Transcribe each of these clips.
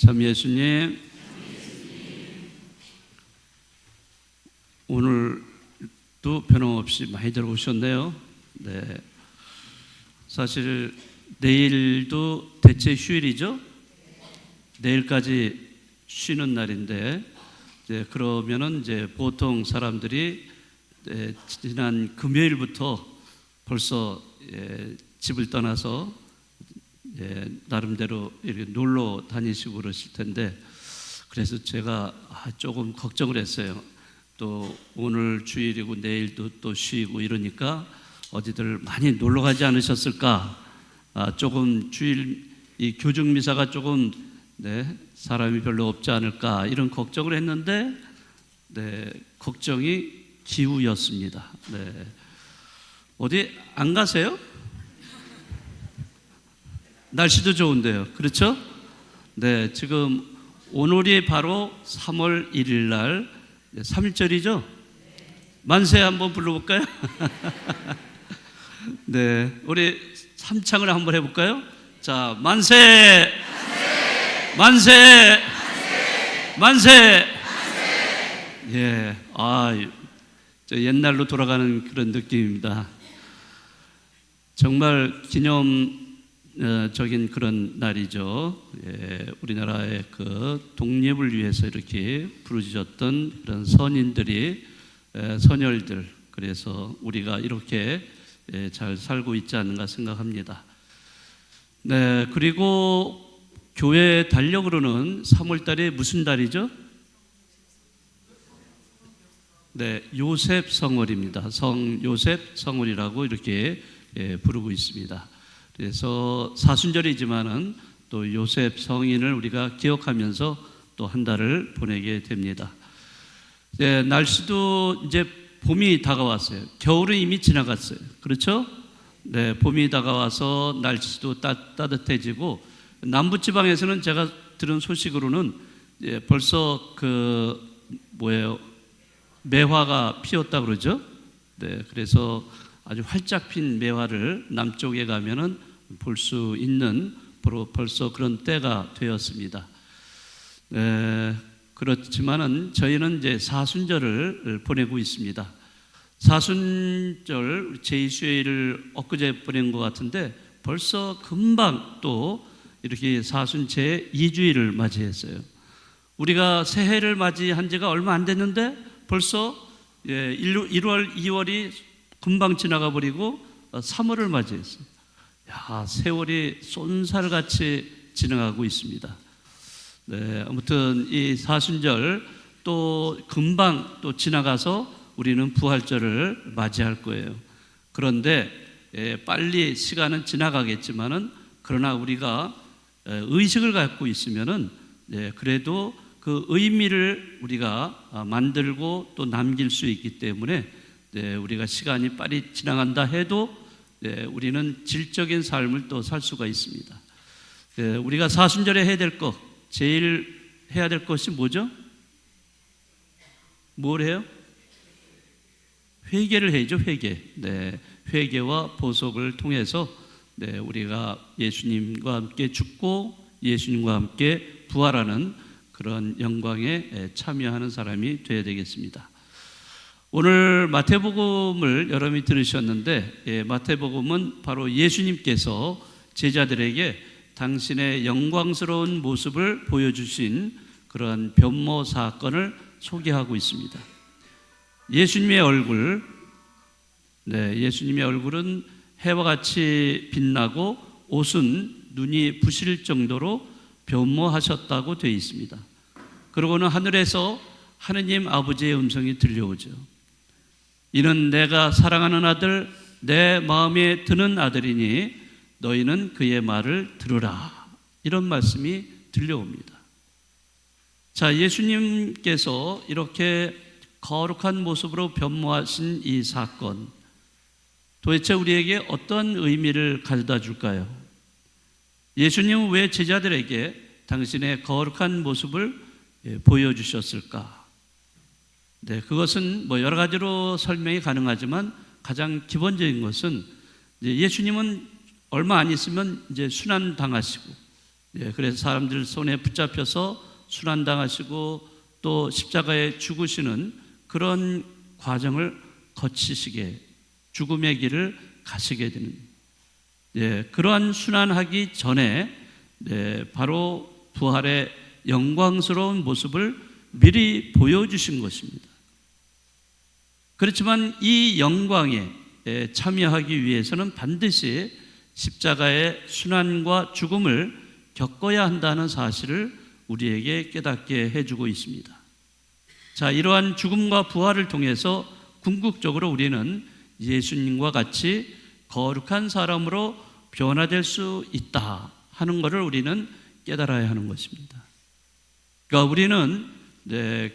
참 예수님, 오늘도 변함없이 많이들 오셨네요. 네, 사실 내일도 대체 휴일이죠. 내일까지 쉬는 날인데, 그러면은 보통 사람들이 지난 금요일부터 벌써 집을 떠나서 나름대로 이렇게 놀러 다니시고 그러실 텐데, 그래서 제가 조금 걱정을 했어요. 또 오늘 주일이고 내일도 또 쉬고 이러니까 어디들 많이 놀러 가지 않으셨을까? 조금 주일 이 교정 미사가 조금 사람이 별로 없지 않을까 이런 걱정을 했는데, 걱정이 기우였습니다. 어디 안 가세요? 날씨도 좋은데요, 그렇죠? 지금 오늘이 바로 3월 1일 날 3일절이죠? 만세 한번 불러볼까요? 우리 삼창을 한번 해볼까요? 자, 만세! 만세! 만세! 예, 저 옛날로 돌아가는 그런 느낌입니다. 정말 기념적인 그런 날이죠. 우리나라의 그 독립을 위해서 이렇게 부르짖었던 그런 선인들이, 선열들, 그래서 우리가 이렇게 잘 살고 있지 않는가 생각합니다. 그리고 교회 달력으로는 3월달이 무슨 달이죠? 요셉 성월입니다. 성 요셉 성월이라고 이렇게 부르고 있습니다. 그래서 사순절이지만은 또 요셉 성인을 우리가 기억하면서 또 한 달을 보내게 됩니다. 날씨도 이제 봄이 다가왔어요. 겨울은 이미 지나갔어요. 그렇죠? 봄이 다가와서 날씨도 따뜻해지고, 남부지방에서는 제가 들은 소식으로는 벌써 매화가 피었다 그러죠. 그래서 아주 활짝 핀 매화를 남쪽에 가면은 볼 수 있는 벌써 그런 때가 되었습니다. 그렇지만은 저희는 이제 사순절을 보내고 있습니다. 사순절 제2수요일을 엊그제 보낸 것 같은데, 벌써 금방 또 이렇게 사순 제2주일을 맞이했어요. 우리가 새해를 맞이한 지가 얼마 안 됐는데 벌써 1월, 2월이 금방 지나가 버리고 3월을 맞이했어요. 세월이 쏜살같이 지나가고 있습니다. 아무튼 이 사순절 또 금방 또 지나가서 우리는 부활절을 맞이할 거예요. 그런데 빨리 시간은 지나가겠지만은, 그러나 우리가 의식을 갖고 있으면은 그래도 그 의미를 우리가 만들고 또 남길 수 있기 때문에, 우리가 시간이 빨리 지나간다 해도 우리는 질적인 삶을 또 살 수가 있습니다. 우리가 사순절에 해야 될 것, 제일 해야 될 것이 뭐죠? 뭘 해요? 회개를 해야죠. 회개. 회개와 보석을 통해서 우리가 예수님과 함께 죽고 예수님과 함께 부활하는 그런 영광에 참여하는 사람이 되어야 되겠습니다. 오늘 마태복음을 여러분이 들으셨는데, 마태복음은 바로 예수님께서 제자들에게 당신의 영광스러운 모습을 보여주신 그러한 변모 사건을 소개하고 있습니다. 예수님의 얼굴은 해와 같이 빛나고 옷은 눈이 부실 정도로 변모하셨다고 되어 있습니다. 그러고는 하늘에서 하느님 아버지의 음성이 들려오죠. 이는 내가 사랑하는 아들, 내 마음에 드는 아들이니 너희는 그의 말을 들으라. 이런 말씀이 들려옵니다. 자, 예수님께서 이렇게 거룩한 모습으로 변모하신 이 사건, 도대체 우리에게 어떤 의미를 가져다 줄까요? 예수님은 왜 제자들에게 당신의 거룩한 모습을 보여주셨을까? 그것은 여러 가지로 설명이 가능하지만, 가장 기본적인 것은 예수님은 얼마 안 있으면 이제 순환당하시고 그래서 사람들 손에 붙잡혀서 순환당하시고 또 십자가에 죽으시는 그런 과정을 거치시게, 죽음의 길을 가시게 되는, 그러한 순환하기 전에 바로 부활의 영광스러운 모습을 미리 보여주신 것입니다. 그렇지만 이 영광에 참여하기 위해서는 반드시 십자가의 순환과 죽음을 겪어야 한다는 사실을 우리에게 깨닫게 해주고 있습니다. 자, 이러한 죽음과 부활을 통해서 궁극적으로 우리는 예수님과 같이 거룩한 사람으로 변화될 수 있다 하는 것을 우리는 깨달아야 하는 것입니다. 그러니까 우리는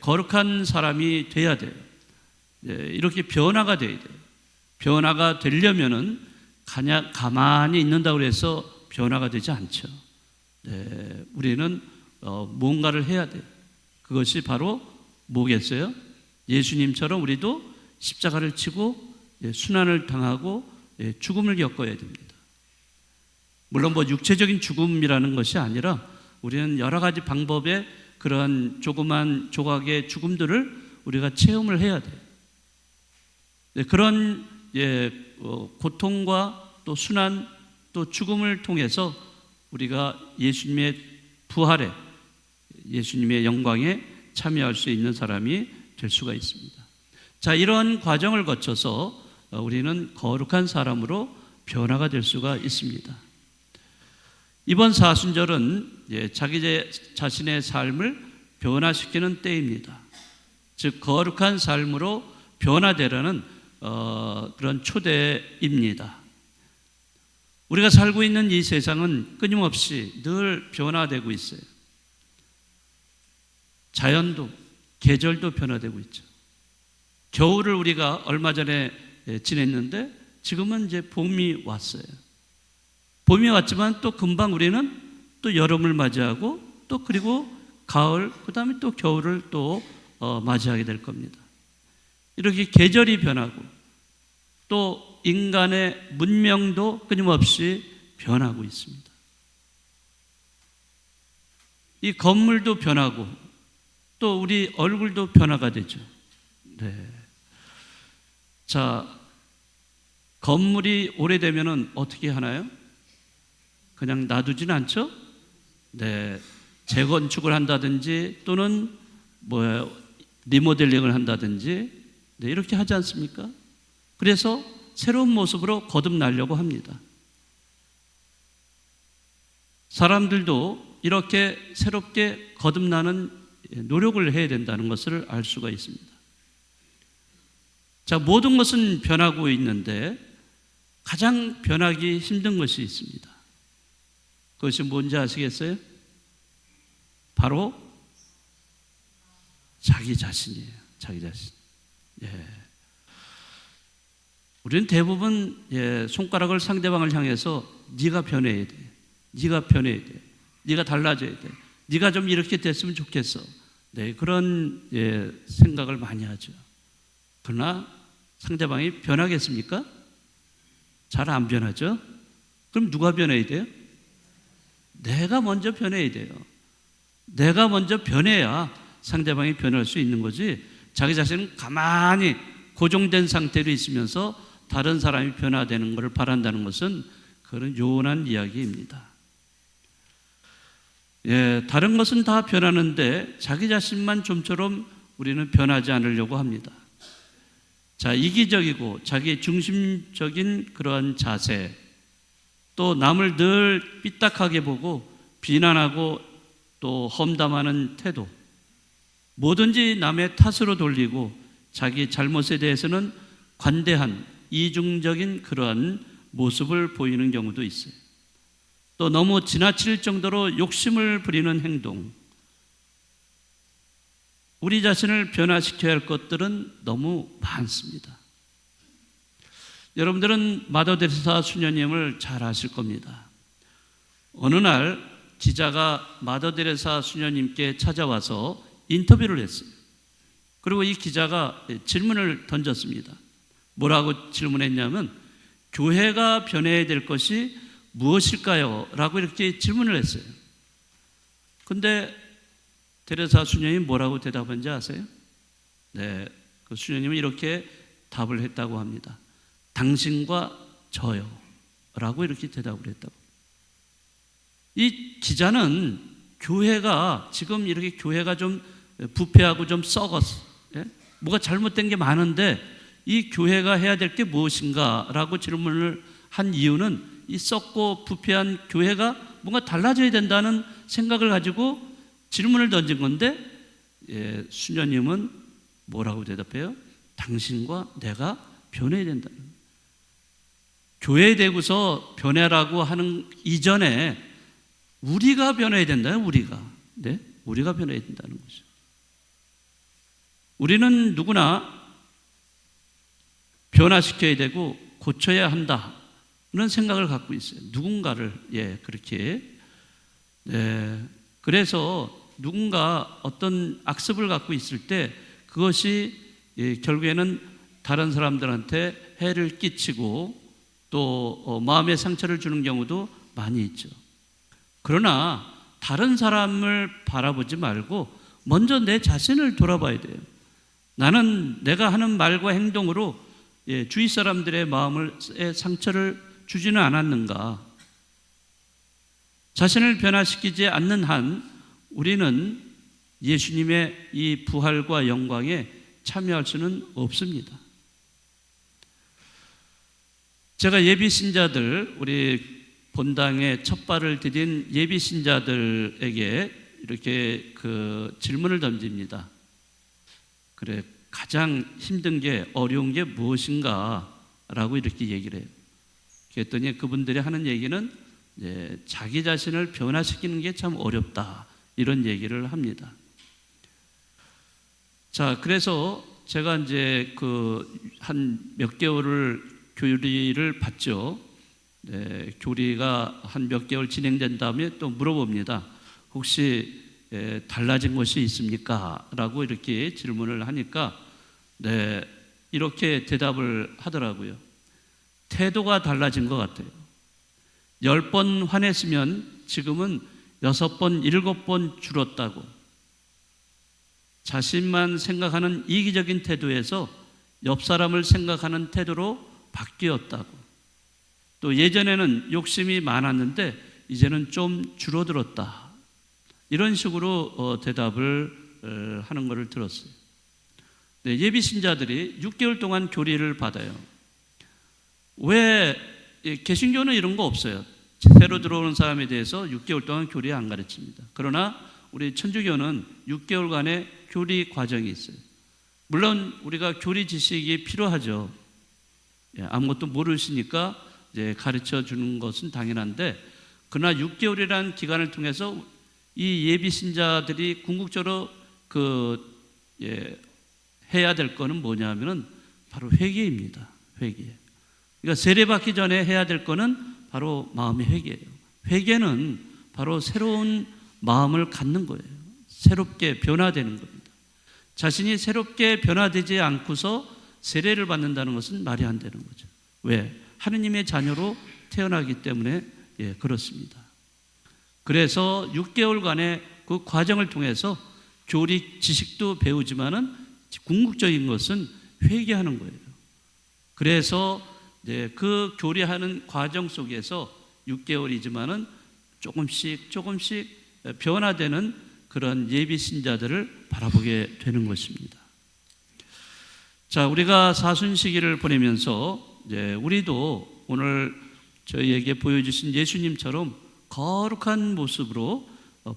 거룩한 사람이 돼야 돼요. 이렇게 변화가 돼야 돼요. 변화가 되려면은 가만히 있는다고 해서 변화가 되지 않죠. 우리는 뭔가를 해야 돼요. 그것이 바로 뭐겠어요? 예수님처럼 우리도 십자가를 치고 순환을 당하고 죽음을 겪어야 됩니다. 물론 육체적인 죽음이라는 것이 아니라 우리는 여러 가지 방법의 그러한 조그만 조각의 죽음들을 우리가 체험을 해야 돼요. 그런 고통과 또 순환 또 죽음을 통해서 우리가 예수님의 부활에, 예수님의 영광에 참여할 수 있는 사람이 될 수가 있습니다. 자, 이러한 과정을 거쳐서 우리는 거룩한 사람으로 변화가 될 수가 있습니다. 이번 사순절은 자기 자신의 삶을 변화시키는 때입니다. 즉 거룩한 삶으로 변화되라는 그런 초대입니다. 우리가 살고 있는 이 세상은 끊임없이 늘 변화되고 있어요. 자연도, 계절도 변화되고 있죠. 겨울을 우리가 얼마 전에 지냈는데 지금은 이제 봄이 왔어요. 봄이 왔지만 또 금방 우리는 또 여름을 맞이하고 또 그리고 가을, 그 다음에 또 겨울을 또 맞이하게 될 겁니다. 이렇게 계절이 변하고 또 인간의 문명도 끊임없이 변하고 있습니다. 이 건물도 변하고 또 우리 얼굴도 변화가 되죠. 자, 건물이 오래되면은 어떻게 하나요? 그냥 놔두지는 않죠? 재건축을 한다든지 또는 리모델링을 한다든지 이렇게 하지 않습니까? 그래서 새로운 모습으로 거듭나려고 합니다. 사람들도 이렇게 새롭게 거듭나는 노력을 해야 된다는 것을 알 수가 있습니다. 자, 모든 것은 변하고 있는데 가장 변하기 힘든 것이 있습니다. 그것이 뭔지 아시겠어요? 바로 자기 자신이에요. 자기 자신. 우리는 대부분 손가락을 상대방을 향해서 네가 변해야 돼. 네가 변해야 돼. 네가 달라져야 돼. 네가 좀 이렇게 됐으면 좋겠어. 그런 생각을 많이 하죠. 그러나 상대방이 변하겠습니까? 잘 안 변하죠? 그럼 누가 변해야 돼요? 내가 먼저 변해야 돼요. 내가 먼저 변해야 상대방이 변할 수 있는 거지, 자기 자신은 가만히 고정된 상태로 있으면서 다른 사람이 변화되는 것을 바란다는 것은 그런 요원한 이야기입니다. 다른 것은 다 변하는데 자기 자신만 좀처럼 우리는 변하지 않으려고 합니다. 자, 이기적이고 자기 중심적인 그러한 자세, 또 남을 늘 삐딱하게 보고 비난하고 또 험담하는 태도, 뭐든지 남의 탓으로 돌리고 자기 잘못에 대해서는 관대한 이중적인 그러한 모습을 보이는 경우도 있어요. 또 너무 지나칠 정도로 욕심을 부리는 행동, 우리 자신을 변화시켜야 할 것들은 너무 많습니다. 여러분들은 마더 데레사 수녀님을 잘 아실 겁니다. 어느 날 기자가 마더 데레사 수녀님께 찾아와서 인터뷰를 했어요. 그리고 이 기자가 질문을 던졌습니다. 뭐라고 질문했냐면, 교회가 변해야 될 것이 무엇일까요? 라고 이렇게 질문을 했어요. 근데 데레사 수녀님이 뭐라고 대답한지 아세요? 네, 그 수녀님은 이렇게 답을 했다고 합니다. 당신과 저요 라고 이렇게 대답을 했다고. 이 기자는 교회가 지금 이렇게 교회가 좀 부패하고 좀 썩었어. 예? 뭐가 잘못된 게 많은데 이 교회가 해야 될 게 무엇인가 라고 질문을 한 이유는 이 썩고 부패한 교회가 뭔가 달라져야 된다는 생각을 가지고 질문을 던진 건데, 예, 수녀님은 뭐라고 대답해요? 당신과 내가 변해야 된다는. 교회에 대고서 변해라고 하는 이전에 우리가 변해야 된다요. 네, 우리가 변해야 된다는 거죠. 우리는 누구나 변화시켜야 되고 고쳐야 한다는 생각을 갖고 있어요. 누군가를, 예, 그렇게. 네, 그래서 누군가 어떤 악습을 갖고 있을 때 그것이, 예, 결국에는 다른 사람들한테 해를 끼치고 또 마음의 상처를 주는 경우도 많이 있죠. 그러나 다른 사람을 바라보지 말고 먼저 내 자신을 돌아봐야 돼요. 나는 내가 하는 말과 행동으로, 예, 주위 사람들의 마음에 상처를 주지는 않았는가? 자신을 변화시키지 않는 한 우리는 예수님의 이 부활과 영광에 참여할 수는 없습니다. 제가 예비 신자들, 우리 본당에 첫 발을 디딘 예비 신자들에게 이렇게 그 질문을 던집니다. 그래, 가장 힘든 게, 어려운 게 무엇인가? 라고 이렇게 얘기를 해요. 그랬더니 그분들이 하는 얘기는, 이제 자기 자신을 변화시키는 게 참 어렵다, 이런 얘기를 합니다. 자, 그래서 제가 이제 그 한 몇 개월을 교리를 받죠. 네, 교리가 한 몇 개월 진행된 다음에 또 물어봅니다. 혹시 달라진 것이 있습니까? 라고 이렇게 질문을 하니까, 네, 이렇게 대답을 하더라고요. 태도가 달라진 것 같아요. 10번 화냈으면 지금은 6번, 7번 줄었다고. 자신만 생각하는 이기적인 태도에서 옆 사람을 생각하는 태도로 바뀌었다고. 또 예전에는 욕심이 많았는데 이제는 좀 줄어들었다. 이런 식으로 대답을 하는 것을 들었어요. 네, 예비 신자들이 6개월 동안 교리를 받아요. 왜 개신교는 이런 거 없어요. 새로 들어오는 사람에 대해서 6개월 동안 교리 안 가르칩니다. 그러나 우리 천주교는 6개월간의 교리 과정이 있어요. 물론 우리가 교리 지식이 필요하죠. 아무것도 모르시니까 이제 가르쳐 주는 것은 당연한데, 그러나 6개월이라는 기간을 통해서 이 예비 신자들이 궁극적으로 해야 될 거는 뭐냐면은 바로 회개입니다. 회개. 그러니까 세례받기 전에 해야 될 거는 바로 마음의 회개예요. 회개는 바로 새로운 마음을 갖는 거예요. 새롭게 변화되는 겁니다. 자신이 새롭게 변화되지 않고서 세례를 받는다는 것은 말이 안 되는 거죠. 왜? 하느님의 자녀로 태어나기 때문에, 예, 그렇습니다. 그래서 6개월간의 그 과정을 통해서 교리 지식도 배우지만은 궁극적인 것은 회개하는 거예요. 그래서 그 교리하는 과정 속에서 6개월이지만은 조금씩 변화되는 그런 예비 신자들을 바라보게 되는 것입니다. 자, 우리가 사순시기를 보내면서 우리도 오늘 저희에게 보여주신 예수님처럼 거룩한 모습으로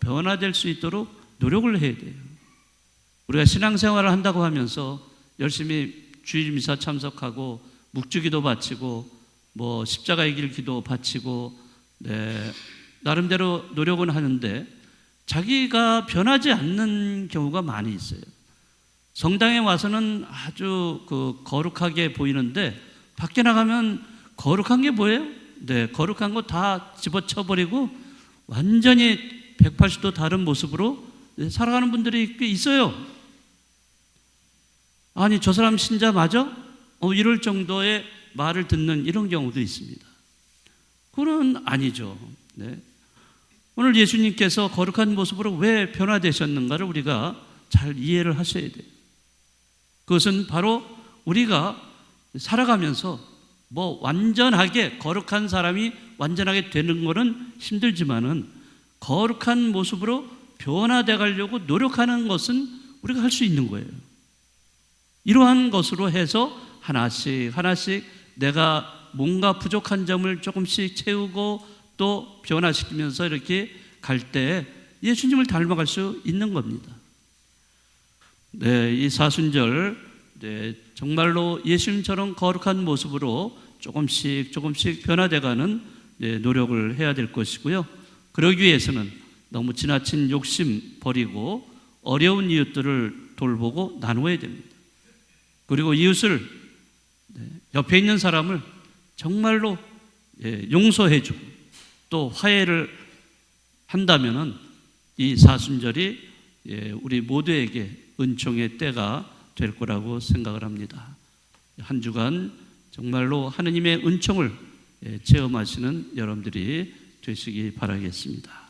변화될 수 있도록 노력을 해야 돼요. 우리가 신앙생활을 한다고 하면서 열심히 주일미사 참석하고 묵주기도 바치고 뭐 십자가의 길 기도 바치고, 네, 나름대로 노력은 하는데 자기가 변하지 않는 경우가 많이 있어요. 성당에 와서는 아주 거룩하게 보이는데 밖에 나가면 거룩한 게 뭐예요? 네, 거룩한 거 다 집어쳐버리고 완전히 180도 다른 모습으로 살아가는 분들이 꽤 있어요. 아니, 저 사람 신자 맞아? 이럴 정도의 말을 듣는 이런 경우도 있습니다. 그건 아니죠. 네. 오늘 예수님께서 거룩한 모습으로 왜 변화되셨는가를 우리가 잘 이해를 하셔야 돼요. 그것은 바로 우리가 살아가면서 완전하게 거룩한 사람이 완전하게 되는 것은 힘들지만은 거룩한 모습으로 변화돼 가려고 노력하는 것은 우리가 할 수 있는 거예요. 이러한 것으로 해서 하나씩 하나씩 내가 뭔가 부족한 점을 조금씩 채우고 또 변화시키면서 이렇게 갈 때 예수님을 닮아갈 수 있는 겁니다. 네, 이 사순절 정말로 예수님처럼 거룩한 모습으로 조금씩 변화돼가는 노력을 해야 될 것이고요. 그러기 위해서는 너무 지나친 욕심 버리고 어려운 이웃들을 돌보고 나누어야 됩니다. 그리고 이웃을 옆에 있는 사람을 정말로 용서해주고 또 화해를 한다면은 이 사순절이 우리 모두에게 은총의 때가 될 거라고 생각을 합니다. 한 주간 정말로 하느님의 은총을 체험하시는 여러분들이 되시기 바라겠습니다.